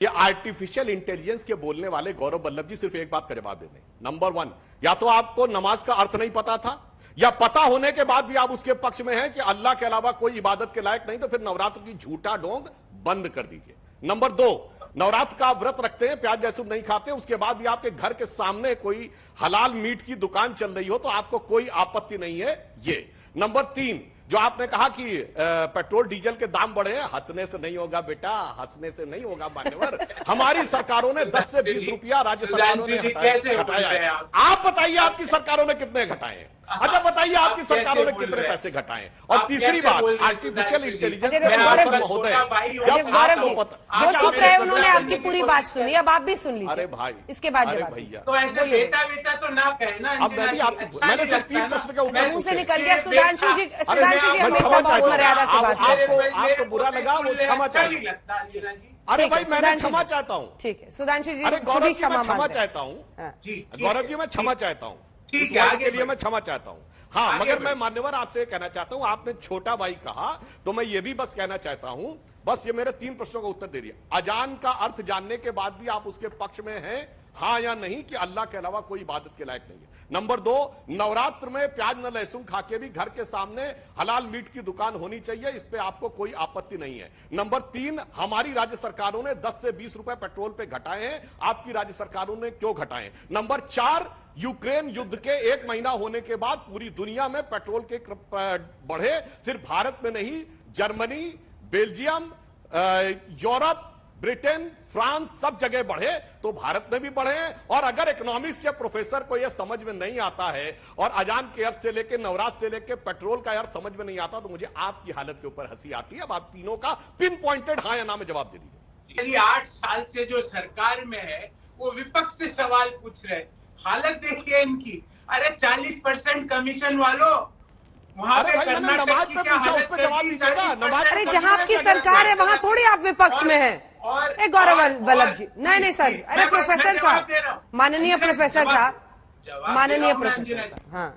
ये artificial intelligence के बोलने वाले गौरव वल्लभ जी सिर्फ एक बात का जवाब दे दें। नंबर 1, या तो आपको नमाज का अर्थ नहीं पता था, या पता होने के बाद भी आप उसके पक्ष में हैं कि अल्लाह के अलावा कोई इबादत के लायक नहीं, तो फिर नवरात्र की झूठा ढोंग बंद कर दीजिए। नंबर 2, नवरात्र का व्रत रखते हैं, प्याज लहसुन नहीं खाते, उसके बाद भी आपके घर के सामने कोई हलाल मीट की दुकान चल रही हो तो आपको कोई आपत्ति नहीं है ये। नंबर 3, जो आपने कहा कि पेट्रोल डीजल के दाम बढ़े हैं, हंसने से नहीं होगा बेटा, हंसने से नहीं होगा मान्यवर। हमारी सरकारों ने 10 से 20 रुपया राज्य सरकारों ने घटाया है। आप बताइए आपकी सरकारों ने कितने घटाए हैं? अच्छा बताइए आपकी सरकारों ने कितने पैसे घटाए? और तीसरी बात, आर्टिफिशियल इंटेलिजेंस महोदय, जो चुप रहे उन्होंने आपकी पूरी बात सुनी, अब आप भी सुन लीजिए। अरे भाई, इसके बाद अरे भैया, तो ऐसे बेटा बेटा तो ना कहे ना। अब मैं भी आपको, मैंने सिर्फ 3 प्रश्न के उत्तर मुंह से निकल गया। सुधांशु जी हमेशा बहुत मर्यादा से बात करते हैं। आपको बुरा लगा, वो क्षमा चाहिए। अरे भाई मैं क्षमा चाहता हूँ। ठीक है सुधांशु जी, अरे गौरव जी मैं क्षमा मांगते हैं। चाहता हूँ। गौरव जी मैं क्षमा चाहता हूँ, ठीक है, आगे के लिए मैं क्षमा चाहता हूँ। हाँ, मगर मैं मान्यवर आपसे कहना चाहता हूँ, आपने छोटा भाई कहा तो मैं ये भी बस कहना चाहता हूँ, बस ये मेरे 3 प्रश्नों का उत्तर दे दिया। अजान का अर्थ जानने के बाद भी आप उसके पक्ष में हैं, हाँ या नहीं, कि अल्लाह के अलावा कोई इबादत के लायक नहीं है। नंबर 2, नवरात्र में प्याज न लहसुन खा के भी घर के सामने हलाल मीट की दुकान होनी चाहिए, इस पे आपको कोई आपत्ति नहीं है। नंबर 3, हमारी राज्य सरकारों ने 10 से 20 रुपए पेट्रोल पे घटाए हैं, आपकी राज्य सरकारों ने क्यों घटाए? नंबर 4, यूक्रेन युद्ध के 1 महीना होने के बाद पूरी दुनिया में पेट्रोल के बढ़े, सिर्फ भारत में नहीं, Germany, Belgium, Europe, Britain, France, सब जगह बढ़े, तो भारत में भी बढ़े। और अगर इकोनॉमिक्स के प्रोफेसर को यह समझ में नहीं आता है और अजान के अर्थ से लेकर नवरात्र से लेकर पेट्रोल का अर्थ समझ में नहीं आता, तो मुझे आपकी हालत के ऊपर हंसी आती है। अब आप तीनों का पिन पॉइंटेड हाँ या ना में जवाब दे दीजिए। 8 साल से जो सरकार में है वो विपक्ष से सवाल पूछ रहे, हालत देखिए इनकी। अरे 40% कमिशन वालों, वहां पे कर्नाटक की क्या हालत कर दी? अरे जहां आपकी सरकार है वहां थोड़ी आप विपक्ष में है। गौरव वल्लभ जी, नहीं सर, अरे प्रोफेसर साहब, माननीय प्रोफेसर साहब, माननीय प्रोफेसर साहब, हाँ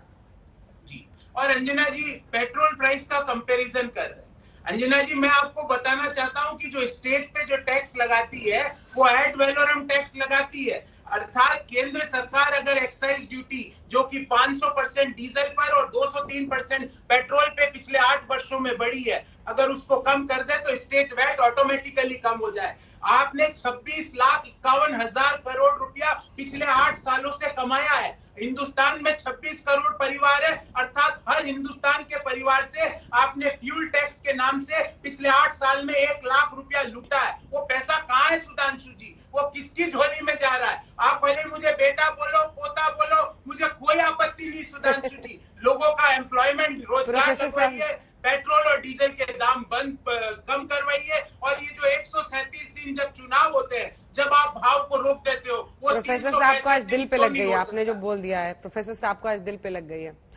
जी। और अंजना जी पेट्रोल प्राइस का कंपैरिजन कर रहे हैं। अंजना जी मैं आपको बताना चाहता हूं कि जो स्टेट पे जो टैक्स लगाती है वो एड वैलोरम टैक्स लगाती है, अर्थात केंद्र सरकार अगर एक्साइज ड्यूटी जो कि 500% डीजल पर और 203% पेट्रोल पे पिछले 8 वर्षों में बढ़ी है, अगर उसको कम कर दे तो स्टेट वैट ऑटोमेटिकली कम हो जाए। आपने 26,51,000 करोड़ रुपया पिछले 8 सालों से कमाया है। हिंदुस्तान में 26 करोड़ परिवार है, अर्थात हर हिंदुस्तान के परिवार से आपने फ्यूल टैक्स के नाम से पिछले 8 साल में 1 लाख रुपया लूटा है। वो पैसा कहाँ है सुधांशु जी? वो किसकी झोली में जा रहा है? आप भले मुझे बेटा बोलो, पोता बोलो, मुझे कोई आपत्ति नहीं सुधांशु जी। लोगों का एम्प्लॉयमेंट, रोजगार करवाइए, पेट्रोल और डीजल के दाम कम करवाइए, और ये जो 137 दिन जब चुनाव होते हैं, जब आप भाव को रोक देते हो, वो प्रोफेसर साहब को आज दिल पे लग गई है, आपने जो बोल दिया है प्रोफेसर साहब को आज दिल पे लग गई है।